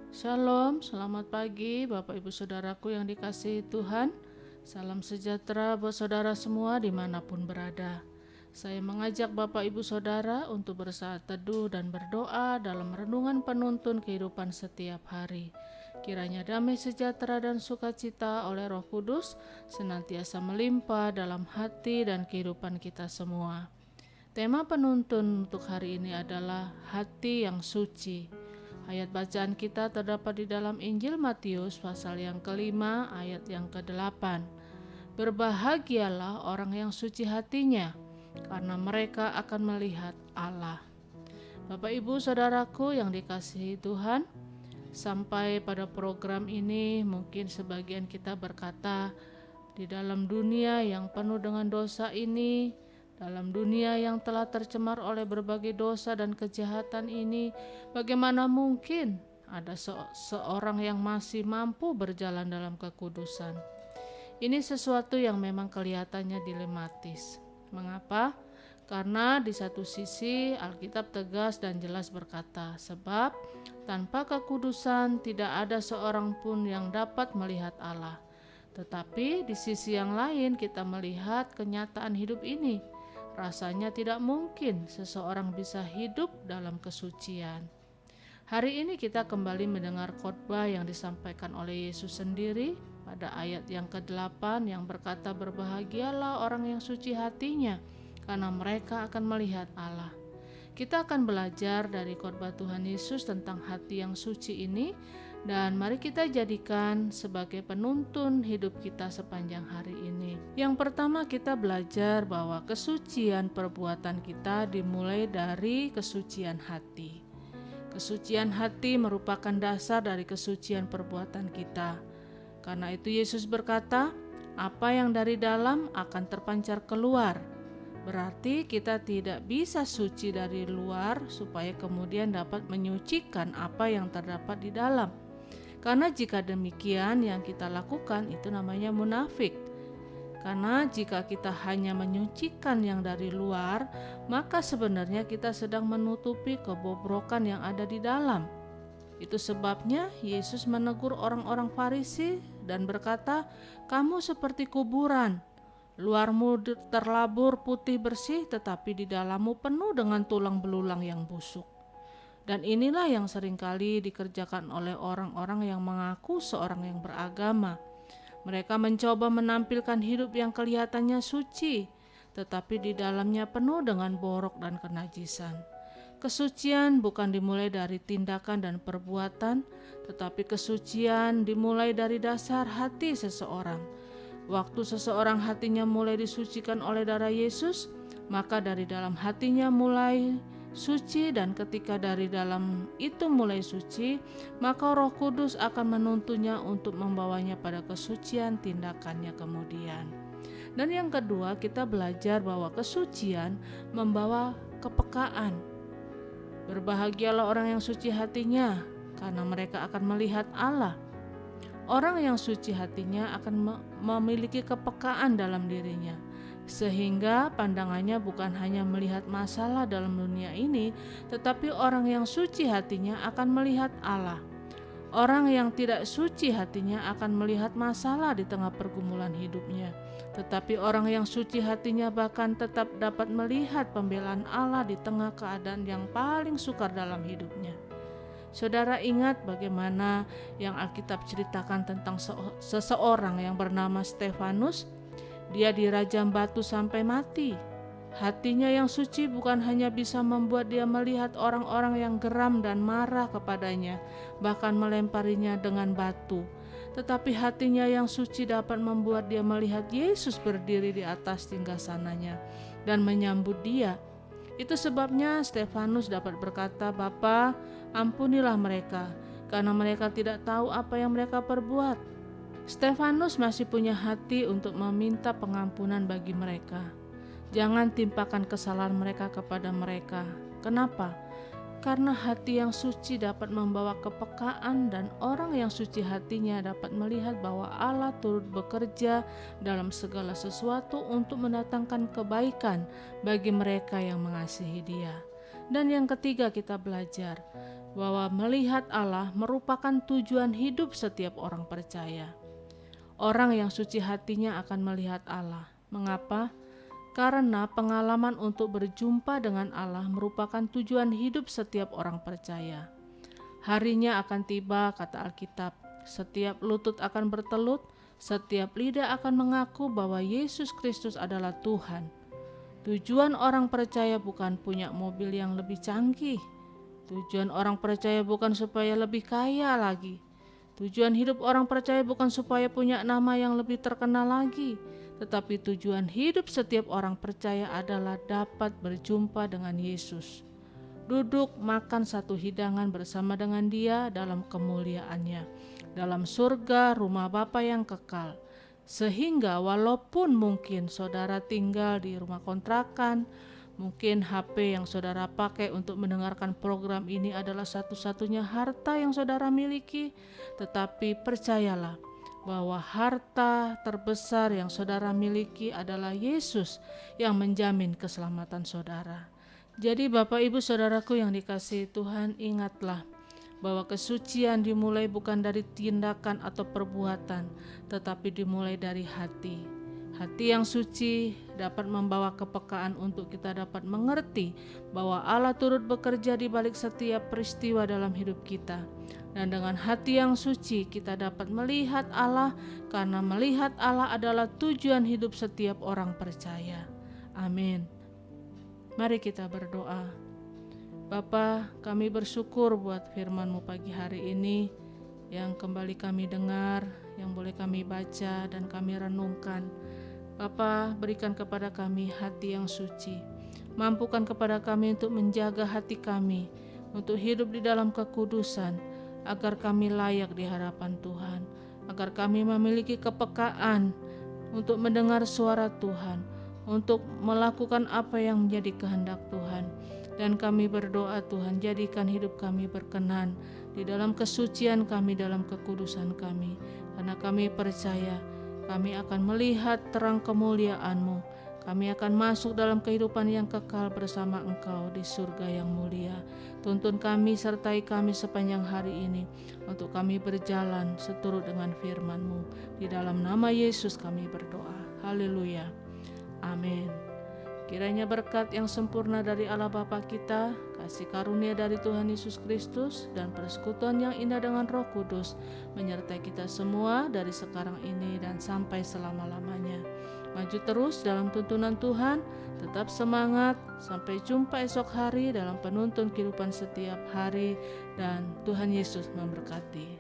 Shalom, selamat pagi Bapak Ibu Saudaraku yang dikasihi Tuhan. Salam sejahtera buat saudara semua dimanapun berada. Saya mengajak Bapak Ibu Saudara untuk bersaat teduh dan berdoa dalam renungan penuntun kehidupan setiap hari. Kiranya damai sejahtera dan sukacita oleh Roh Kudus senantiasa melimpah dalam hati dan kehidupan kita semua. Tema penuntun untuk hari ini adalah hati yang suci. Ayat bacaan kita terdapat di dalam Injil Matius pasal yang kelima ayat yang ke-8. Berbahagialah orang yang suci hatinya, karena mereka akan melihat Allah. Bapak Ibu Saudaraku yang dikasihi Tuhan, sampai pada program ini mungkin sebagian kita berkata, di dalam dunia yang penuh dengan dosa ini, dalam dunia yang telah tercemar oleh berbagai dosa dan kejahatan ini, bagaimana mungkin ada seorang yang masih mampu berjalan dalam kekudusan? Ini sesuatu yang memang kelihatannya dilematis. Mengapa? Karena di satu sisi Alkitab tegas dan jelas berkata, sebab tanpa kekudusan tidak ada seorang pun yang dapat melihat Allah. Tetapi di sisi yang lain kita melihat kenyataan hidup ini. Rasanya tidak mungkin seseorang bisa hidup dalam kesucian. Hari ini kita kembali mendengar khotbah yang disampaikan oleh Yesus sendiri pada ayat yang ke-8 yang berkata, berbahagialah orang yang suci hatinya, karena mereka akan melihat Allah. Kita akan belajar dari khotbah Tuhan Yesus tentang hati yang suci ini, dan mari kita jadikan sebagai penuntun hidup kita sepanjang hari ini. Yang pertama, kita belajar bahwa kesucian perbuatan kita dimulai dari kesucian hati. Kesucian hati merupakan dasar dari kesucian perbuatan kita. Karena itu Yesus berkata, apa yang dari dalam akan terpancar keluar. Berarti kita tidak bisa suci dari luar supaya kemudian dapat menyucikan apa yang terdapat di dalam. Karena jika demikian yang kita lakukan itu namanya munafik. Karena jika kita hanya menyucikan yang dari luar, maka sebenarnya kita sedang menutupi kebobrokan yang ada di dalam. Itu sebabnya Yesus menegur orang-orang Farisi dan berkata, kamu seperti kuburan. Luarmu terlabur putih bersih, tetapi di dalammu penuh dengan tulang belulang yang busuk. Dan inilah yang seringkali dikerjakan oleh orang-orang yang mengaku seorang yang beragama. Mereka mencoba menampilkan hidup yang kelihatannya suci, tetapi di dalamnya penuh dengan borok dan kenajisan. Kesucian bukan dimulai dari tindakan dan perbuatan, tetapi kesucian dimulai dari dasar hati seseorang. Waktu seseorang hatinya mulai disucikan oleh darah Yesus, maka dari dalam hatinya mulai suci, dan ketika dari dalam itu mulai suci, maka Roh Kudus akan menuntunnya untuk membawanya pada kesucian tindakannya kemudian. Dan yang kedua, kita belajar bahwa kesucian membawa kepekaan. Berbahagialah orang yang suci hatinya, karena mereka akan melihat Allah. Orang yang suci hatinya akan memiliki kepekaan dalam dirinya, sehingga pandangannya bukan hanya melihat masalah dalam dunia ini, tetapi orang yang suci hatinya akan melihat Allah. Orang yang tidak suci hatinya akan melihat masalah di tengah pergumulan hidupnya, tetapi orang yang suci hatinya bahkan tetap dapat melihat pembelaan Allah di tengah keadaan yang paling sukar dalam hidupnya. Saudara ingat bagaimana yang Alkitab ceritakan tentang seseorang yang bernama Stefanus? Dia dirajam batu sampai mati. Hatinya yang suci bukan hanya bisa membuat dia melihat orang-orang yang geram dan marah kepadanya, bahkan melemparinya dengan batu. Tetapi hatinya yang suci dapat membuat dia melihat Yesus berdiri di atas singgasananya dan menyambut dia. Itu sebabnya Stefanus dapat berkata, Bapa, ampunilah mereka, karena mereka tidak tahu apa yang mereka perbuat. Stefanus masih punya hati untuk meminta pengampunan bagi mereka. Jangan timpakan kesalahan mereka kepada mereka. Kenapa? Karena hati yang suci dapat membawa kepekaan, dan orang yang suci hatinya dapat melihat bahwa Allah turut bekerja dalam segala sesuatu untuk mendatangkan kebaikan bagi mereka yang mengasihi Dia. Dan yang ketiga, kita belajar bahwa melihat Allah merupakan tujuan hidup setiap orang percaya. Orang yang suci hatinya akan melihat Allah. Mengapa? Karena pengalaman untuk berjumpa dengan Allah merupakan tujuan hidup setiap orang percaya. Harinya akan tiba, kata Alkitab, setiap lutut akan bertelut, setiap lidah akan mengaku bahwa Yesus Kristus adalah Tuhan. Tujuan orang percaya bukan punya mobil yang lebih canggih. Tujuan orang percaya bukan supaya lebih kaya lagi. Tujuan hidup orang percaya bukan supaya punya nama yang lebih terkenal lagi. Tetapi tujuan hidup setiap orang percaya adalah dapat berjumpa dengan Yesus. Duduk makan satu hidangan bersama dengan Dia dalam kemuliaannya, dalam surga rumah Bapa yang kekal. Sehingga walaupun mungkin saudara tinggal di rumah kontrakan, mungkin HP yang saudara pakai untuk mendengarkan program ini adalah satu-satunya harta yang saudara miliki, tetapi percayalah bahwa harta terbesar yang saudara miliki adalah Yesus yang menjamin keselamatan saudara. Jadi Bapak Ibu Saudaraku yang dikasihi Tuhan, ingatlah bahwa kesucian dimulai bukan dari tindakan atau perbuatan, tetapi dimulai dari hati. Hati yang suci dapat membawa kepekaan untuk kita dapat mengerti bahwa Allah turut bekerja di balik setiap peristiwa dalam hidup kita. Dan dengan hati yang suci kita dapat melihat Allah, karena melihat Allah adalah tujuan hidup setiap orang percaya. Amin. Mari kita berdoa. Bapa, kami bersyukur buat firman-Mu pagi hari ini yang kembali kami dengar, yang boleh kami baca dan kami renungkan. Bapa, berikan kepada kami hati yang suci. Mampukan kepada kami untuk menjaga hati kami, untuk hidup di dalam kekudusan, agar kami layak di hadapan Tuhan, agar kami memiliki kepekaan untuk mendengar suara Tuhan, untuk melakukan apa yang menjadi kehendak Tuhan. Dan kami berdoa, Tuhan, jadikan hidup kami berkenan di dalam kesucian kami, dalam kekudusan kami. Karena kami percaya kami akan melihat terang kemuliaan-Mu. Kami akan masuk dalam kehidupan yang kekal bersama Engkau di surga yang mulia. Tuntun kami, sertai kami sepanjang hari ini, untuk kami berjalan seturut dengan firman-Mu. Di dalam nama Yesus kami berdoa. Haleluya. Amin. Kiranya berkat yang sempurna dari Allah Bapa kita, kasih karunia dari Tuhan Yesus Kristus, dan persekutuan yang indah dengan Roh Kudus menyertai kita semua dari sekarang ini dan sampai selama-lamanya. Maju terus dalam tuntunan Tuhan, tetap semangat, sampai jumpa esok hari dalam penuntun kehidupan setiap hari, dan Tuhan Yesus memberkati.